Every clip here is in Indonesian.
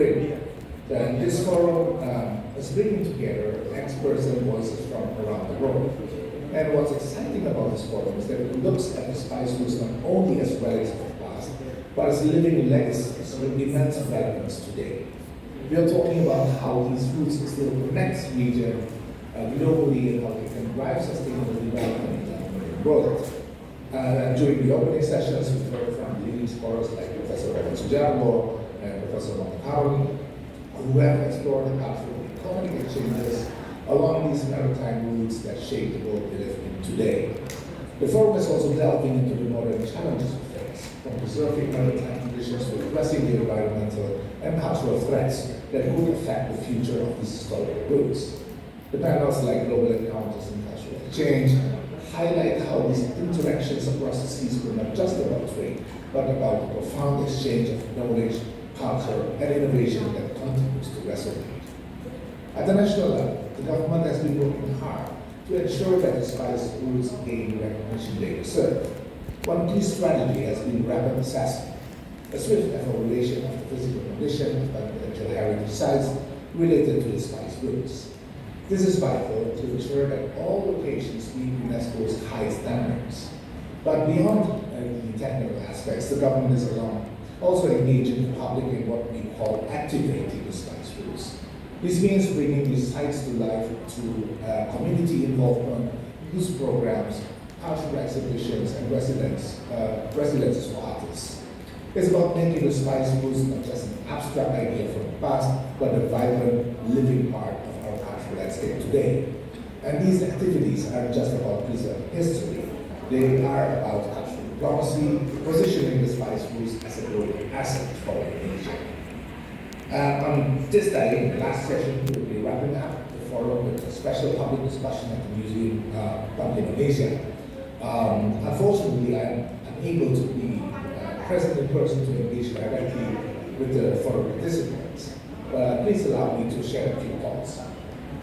bring. And this forum is bringing together experts and voices from around the world. And what's exciting about this forum is that it looks at the spice roots not only as relics of the past, but as living legacies with immense relevance today. We are talking about how these roots still connect region globally and how they can drive sustainable development in the world. During the opening sessions, we heard from leading scholars like Professor Evan Sujarwo and Professor Montakawi, who have explored the cultural and economic exchanges along these maritime routes that shape the world we live in today. The forum is also delving into the modern challenges we face, from preserving maritime conditions to addressing the environmental and cultural threats that could affect the future of these historical routes. The panels like Global Encounters and Cultural Exchange highlight how these interactions across the seas were not just about trade, but about the profound exchange of knowledge, culture, and innovation that continues to resonate. At the national level, the government has been working hard to ensure that the spice routes gain the recognition they deserve. One key strategy has been rapid assessment, a swift evaluation of the physical condition of potential heritage sites related to the spice routes. This is vital to ensure that all locations meet UNESCO's high standards. But beyond the technical aspects, the government is also engaging the public in what we call activating the spice routes. This means bringing these sites to life through community involvement, youth programs, cultural exhibitions, and residences for artists. It's about making the spice routes not just an abstract idea from the past, but a vibrant, living part of our cultural landscape today. And these activities aren't just about preserving history. They are about cultural diplomacy, positioning the spice routes as a global asset for Indonesia. On this day, the last session, we will be wrapping up the forum with a special public discussion at the Museum of Indonesia. Unfortunately, I'm unable to be present in person to engage directly with the forum participants. Please allow me to share a few thoughts.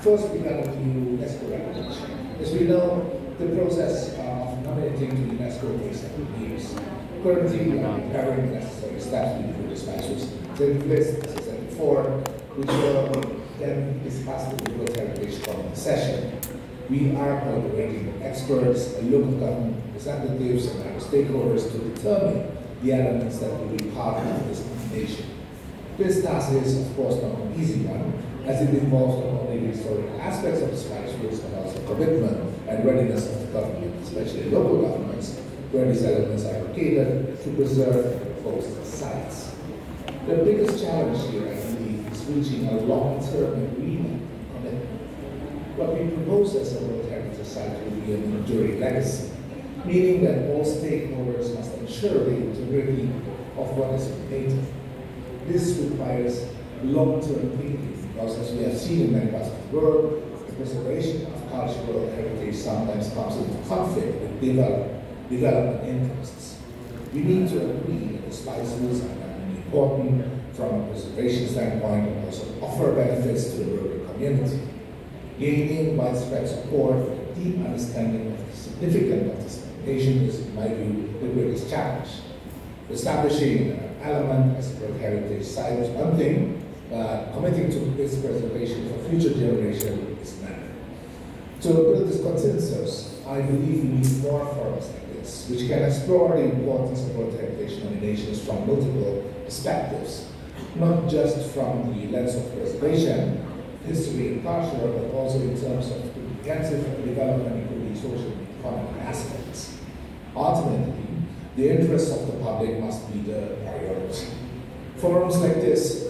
First, regarding the UNESCO recognition. As we know, the process of nominating to UNESCO takes several years. Currently, we are preparing the necessary steps to include the spice routes. The list, as I said before, which will then be discussed in the World Heritage Forum session. We are collaborating with experts, local government representatives, and other stakeholders to determine the elements that will be part of this nomination. This task is, of course, not an easy one, as it involves not only the historical aspects of the spice routes, but also commitment and readiness of the government, especially local governments, where these elements are located, to preserve proposed sites. The biggest challenge here, I believe, is reaching a long-term agreement on it. What we propose as a World Heritage Site will be an enduring legacy, meaning that all stakeholders must ensure the integrity of what is created. This requires long-term thinking, because as we have seen in many parts of the world, the preservation of cultural heritage sometimes comes into conflict with development interests. We need to agree that the spice routes are important from a preservation standpoint and also offer benefits to the rural community. Gaining widespread support with a deep understanding of the significance of this nomination is, in my view, the greatest challenge. Establishing an element as a World Heritage Site is one thing, but committing to its preservation for future generations is another. To build this consensus, I believe we need more forums like this, which can explore the importance of World Heritage nominations from multiple perspectives, not just from the lens of preservation, history, and culture, but also in terms of comprehensive development, including social and economic aspects. Ultimately, the interests of the public must be the priority. Forums like this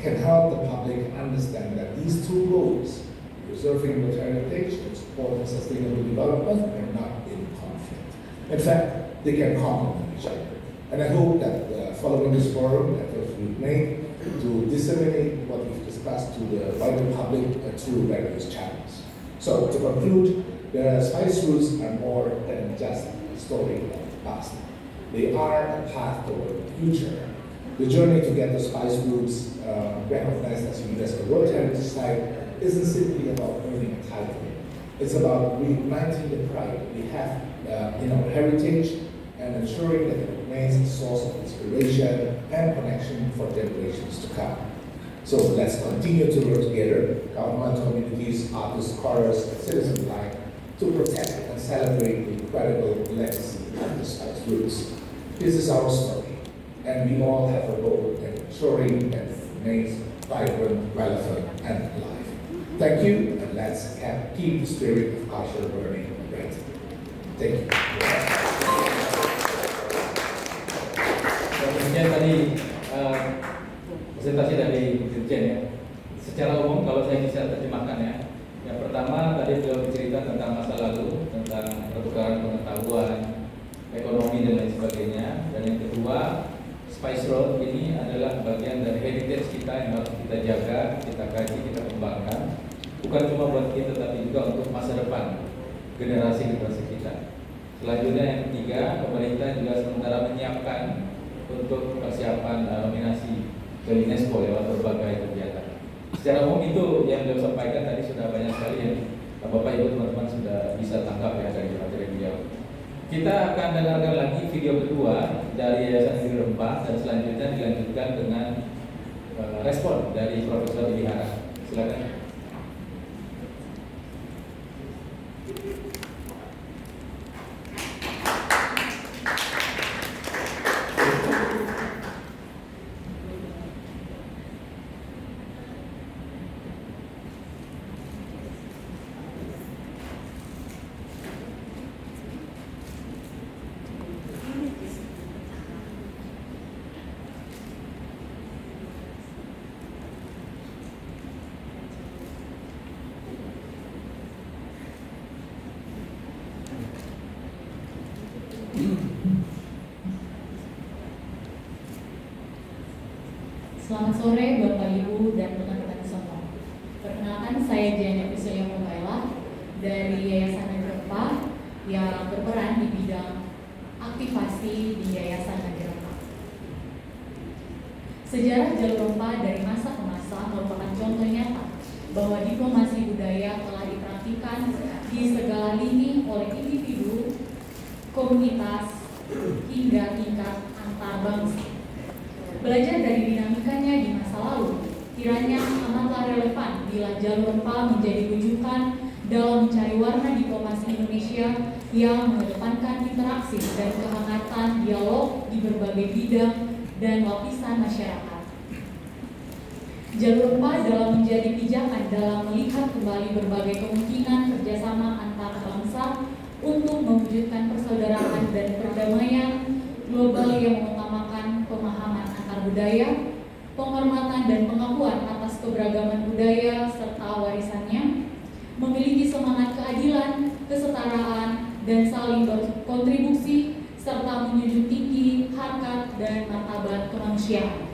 can help the public understand that these two goals, preserving World heritage and supporting sustainable development, are not in conflict. In fact, they can complement each other. And I hope that following this forum, efforts we've made to disseminate what we've discussed to the wider public through various channels. So to conclude, the spice routes are more than just a story of the past. They are a path toward the future. The journey to get the spice routes recognized as a UNESCO World Heritage Site isn't simply about earning a title. It's about reigniting the pride we have in our heritage and ensuring that it remains remains a source of inspiration and connection for generations to come. So let's continue to work together, government, communities, artists, scholars, and citizens alike, to protect and celebrate the incredible legacy of the Spice Roots. This is our story, and we all have a role in ensuring that it remains vibrant, relevant, and alive. Thank you, and let's keep the spirit of culture burning bright. Thank you. Demikian tadi presentasi dari Dirjen ya. Secara umum kalau saya bisa terjemahkan ya. Yang pertama tadi beliau bercerita tentang masa lalu, tentang pertukaran pengetahuan, ekonomi dan lain sebagainya. Dan yang kedua, Spice Road ini adalah bagian dari heritage kita yang harus kita jaga, kita kaji, kita kembangkan. Bukan cuma buat kita, tapi juga untuk masa depan generasi-generasi kita. Selanjutnya yang ketiga, pemerintah juga sementara menyiapkan untuk persiapan nominasi ke UNESCO lewat berbagai kegiatan. Secara umum itu yang beliau sampaikan tadi sudah banyak sekali yang Bapak Ibu teman-teman sudah bisa tangkap ya dari materi beliau. Kita akan dengarkan lagi video kedua dari Yayasan Negeri Rempah dan selanjutnya dilanjutkan dengan respon dari Profesor Idihara. Silakan. Selamat sore Bapak Ibu dan rekan-rekan semua. Perkenalkan, saya Jane Episodia Mukaila dari Yayasan Negeri Rempah yang berperan di bidang aktivasi di Yayasan Negeri Rempah. Sejarah jalur rempah dari masa ke masa merupakan contoh nyata bahwa diplomasi budaya telah dipraktikkan di segala lini oleh individu, komunitas, hingga tingkat antar bangsa. Belajar dari dinamikanya di masa lalu, kiranya amatlah relevan bila jalur rempah menjadi rujukan dalam mencari warna diplomasi Indonesia yang mengedepankan interaksi dan kehangatan dialog di berbagai bidang dan lapisan masyarakat. Jalur rempah dalam menjadi pijakan dalam melihat kembali berbagai kemungkinan kerjasama antar bangsa untuk mewujudkan persaudaraan dan perdamaian global yang mengutamakan pemahaman antar budaya, penghormatan dan pengakuan atas keberagaman budaya serta warisannya, memiliki semangat keadilan, kesetaraan, dan saling berkontribusi, serta menjunjung tinggi harkat dan martabat kemanusiaan.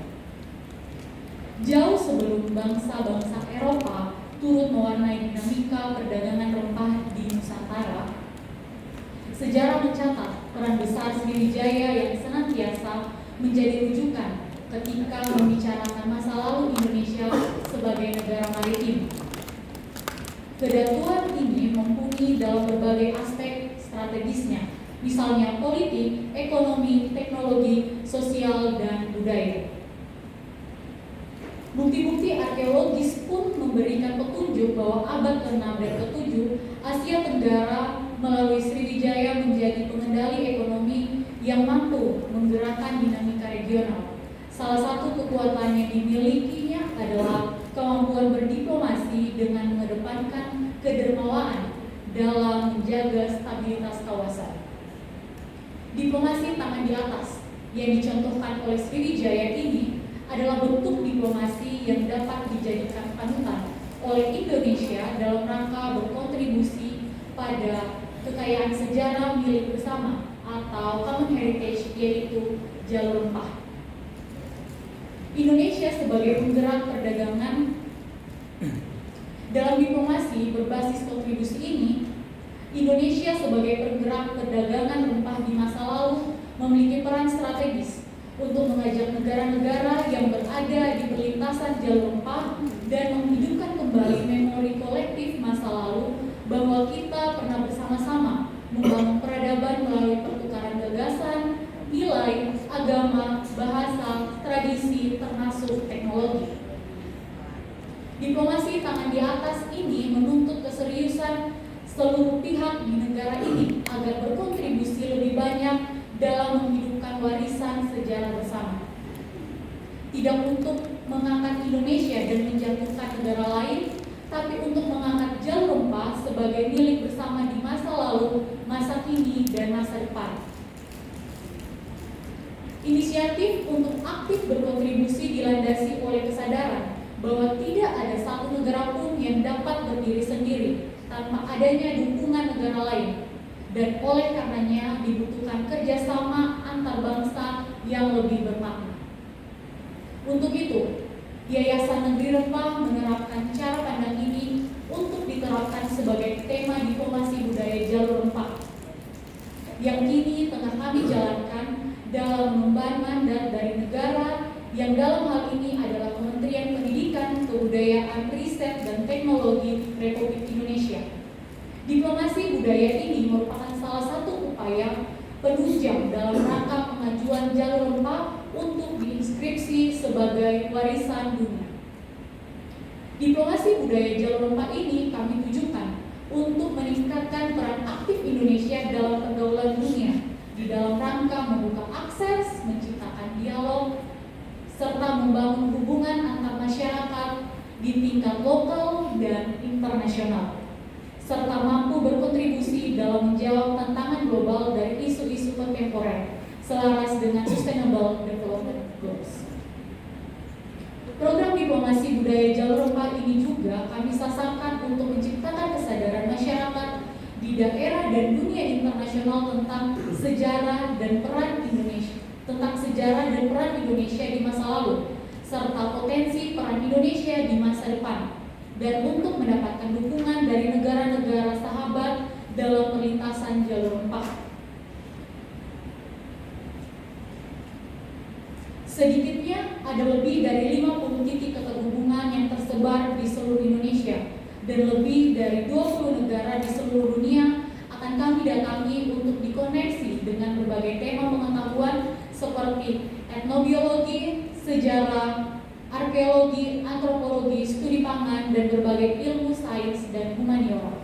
Jauh sebelum bangsa-bangsa Eropa turut mewarnai dinamika perdagangan rempah di Nusantara, sejarah mencatat peran besar Sriwijaya yang senantiasa menjadi rujukan ketika membicarakan masa lalu Indonesia sebagai negara maritim. Kedatuan ini mumpuni dalam berbagai aspek strategisnya, misalnya politik, ekonomi, teknologi, sosial, dan budaya. Bukti-bukti arkeologis pun memberikan petunjuk bahwa abad ke-6 dan ke-7 Asia Tenggara melalui Sriwijaya menjadi pengendali ekonomi yang mampu menggerakkan dinamika regional. Salah satu kekuatan yang dimilikinya adalah kemampuan berdiplomasi dengan mengedepankan kedermawaan dalam menjaga stabilitas kawasan. Diplomasi tangan di atas yang dicontohkan oleh Sriwijaya ini adalah bentuk diplomasi yang dapat dijadikan panutan oleh Indonesia dalam rangka berkontribusi pada kekayaan sejarah milik bersama atau common heritage, yaitu jalur rempah. Indonesia sebagai penggerak perdagangan dalam diplomasi berbasis kontribusi ini, Indonesia sebagai penggerak perdagangan rempah di masa lalu memiliki peran strategis untuk mengajak negara-negara yang berada di perlintasan jalur rempah dan menghidupkan kembali memori kolektif masa lalu bahwa kita pernah bersama-sama membangun peradaban melalui pertukaran gagasan, nilai, Diplomasi tangan di atas ini menuntut keseriusan seluruh pihak di negara ini agar berkontribusi lebih banyak dalam menghidupkan warisan sejarah bersama. Tidak untuk mengangkat Indonesia dan menjatuhkan negara lain, tapi untuk mengangkat Jalur Rempah sebagai milik bersama di masa lalu, masa kini, dan masa depan. Inisiatif untuk aktif berkontribusi dilandasi oleh kesadaran bahwa tidak ada satu negara pun yang dapat berdiri sendiri tanpa adanya dukungan negara lain, dan oleh karenanya dibutuhkan kerjasama antar bangsa yang lebih bermakna. Untuk itu, Yayasan Negeri Rempah menerapkan cara pandang ini untuk diterapkan sebagai tema diplomasi budaya Jalur Rempah yang kini tengah kami jalankan dalam mengemban mandat dari negara yang dalam hal ini adalah Kementerian Pendidikan, Kebudayaan, Riset, dan Teknologi Republik Indonesia. Diplomasi budaya ini merupakan salah satu upaya penunjang dalam rangka pengajuan Jalur Rempah untuk diinskripsi sebagai warisan dunia. Diplomasi budaya Jalur Rempah ini kami tujukan untuk meningkatkan peran aktif Indonesia dalam pergaulan dunia di dalam rangka membuka akses, menciptakan dialog, serta membangun hubungan antar masyarakat di tingkat lokal dan internasional, serta mampu berkontribusi dalam menjawab tantangan global dari isu-isu kontemporer selaras dengan Sustainable Development Goals. Program diplomasi budaya Jalur Rempah ini juga kami sasarkan untuk menciptakan kesadaran masyarakat di daerah dan dunia internasional tentang sejarah dan peran Indonesia di masa lalu, serta potensi peran Indonesia di masa depan, dan untuk mendapatkan dukungan dari negara-negara sahabat dalam perlintasan Jalur Rempah. Sedikitnya ada lebih dari 50 titik keterhubungan yang tersebar di seluruh Indonesia, dan lebih dari 20 negara di seluruh dunia akan kami datangi untuk dikoneksi dengan berbagai tema pengetahuan seperti etnobiologi, sejarah, arkeologi, antropologi, studi pangan, dan berbagai ilmu sains dan humaniora.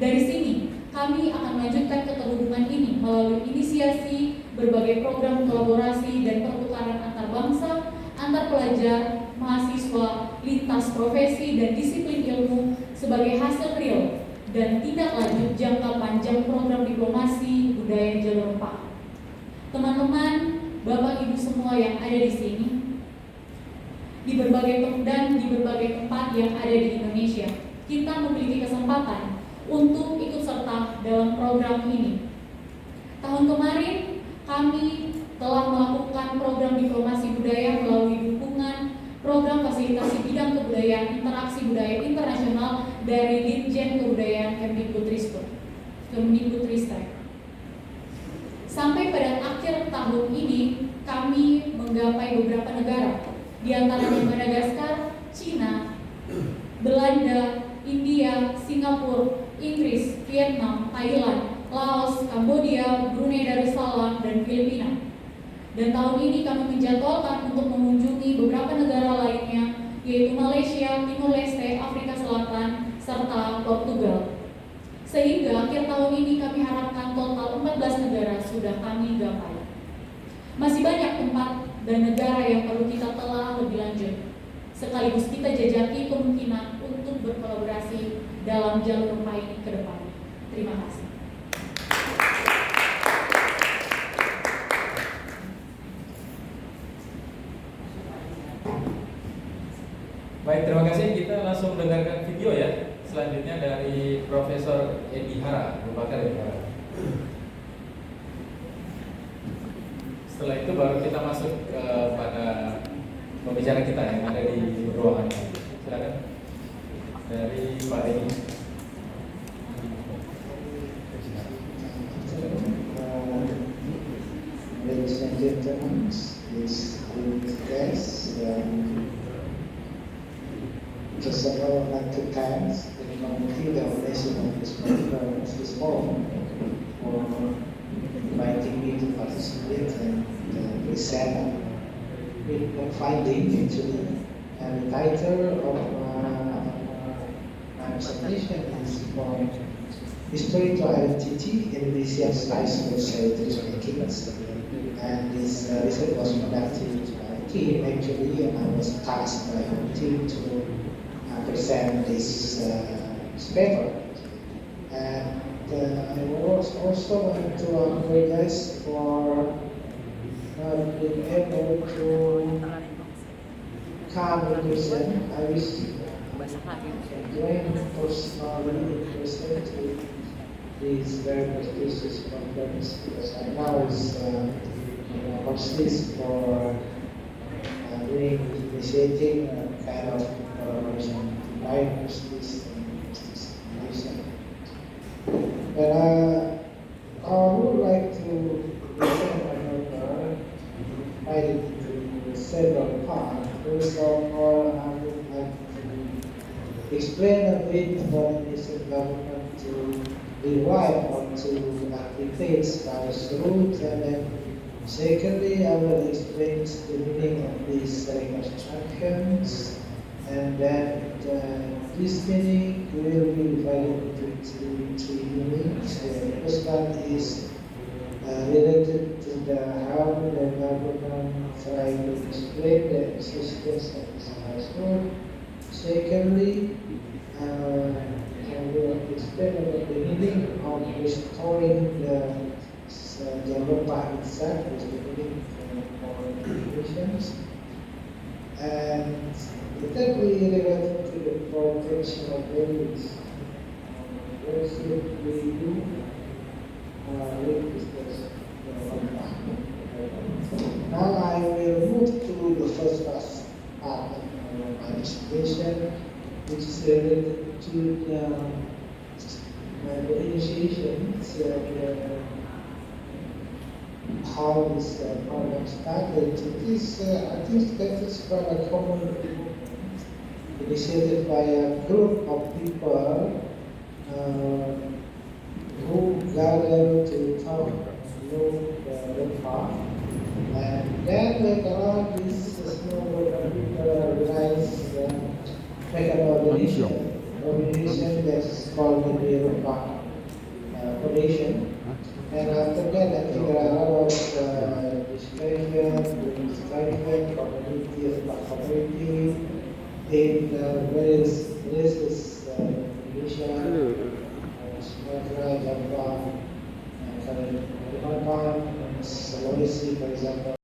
Dari sini, kami akan melanjutkan keterhubungan ini melalui inisiasi berbagai program kolaborasi dan pertukaran antar bangsa, antar pelajar, mahasiswa, lintas profesi, dan disiplin ilmu sebagai hasil real dan tindak lanjut jangka panjang program diplomasi budaya Jalur Rempah. Teman-teman, Bapak Ibu semua yang ada di sini, di berbagai tempat yang ada di Indonesia, kita memiliki kesempatan untuk ikut serta dalam program ini. Tahun kemarin kami telah melakukan program diplomasi budaya melalui dukungan program fasilitasi bidang kebudayaan interaksi budaya internasional dari Ditjen Kebudayaan Kemdikbudristek. Sampai pada akhir tahun ini kami menggapai beberapa negara, di antaranya Madagaskar, Cina, Belanda, India, Singapura, Inggris, Vietnam, Thailand, Laos, Kambodia, Brunei Darussalam, dan Filipina. Dan tahun ini kami menjadwalkan untuk mengunjungi beberapa negara lainnya, yaitu Malaysia, Timor Leste, Afrika Selatan, serta Portugal. Sehingga akhir tahun ini kami harapkan total 14 negara sudah kami gapai. Masih banyak tempat dan negara yang perlu kita telah lebih lanjut, sekaligus kita jajaki kemungkinan untuk berkolaborasi dalam Jalur Rempah ini ke depan. Terima kasih. Baik, terima kasih. Kita langsung mendengarkan video ya. Selanjutnya dari Profesor Edi Hara, Bapak Edi Hara. Setelah itu baru kita masuk pada pembicara kita yang ada di ruangan. Silakan dari Pak Edi. Ladies and gentlemen, please good guests. First of all, I'd like to thank the committee, the organization of this conference, this forum, for inviting me to participate and present with finding actually And the title of my presentation is from History to Identity Indonesian Spice Food Heritage Makings. And this research was conducted by a team actually, and I was tasked by our team to present this paper. And I was also want to apologize for not being able to come in person. I wish join personally in person to this very prestigious conference because I now is consist for initiating a kind of collaboration by universities and institutions. And I would like to present my paper divided into several parts. First of all, I would like to explain a bit what Indonesian government to revive or to activate Spanish roots, and then secondly, I will explain the meaning of these reconstructions, and then this meaning will be divided into three meanings. The first one is related to how the government try to explain the existence of the Spanish root. Secondly, I will explain about the meaning of restoring the Jalur itself, is the meaning for nations. And thirdly, related to the protection of values. What should we do with this Now I will move to the first part of my presentation, which is related to the initiation, how this program started. I think that is quite a common initiated by a group of people who gather to talk about the park. And then later on, this small group of people organize make an organization that's called the Deer Park Foundation. And after that, I think there are a lot of discussion, community in various places, Indonesia, Sumatera, Java, Kalimantan, Sulawesi, for example.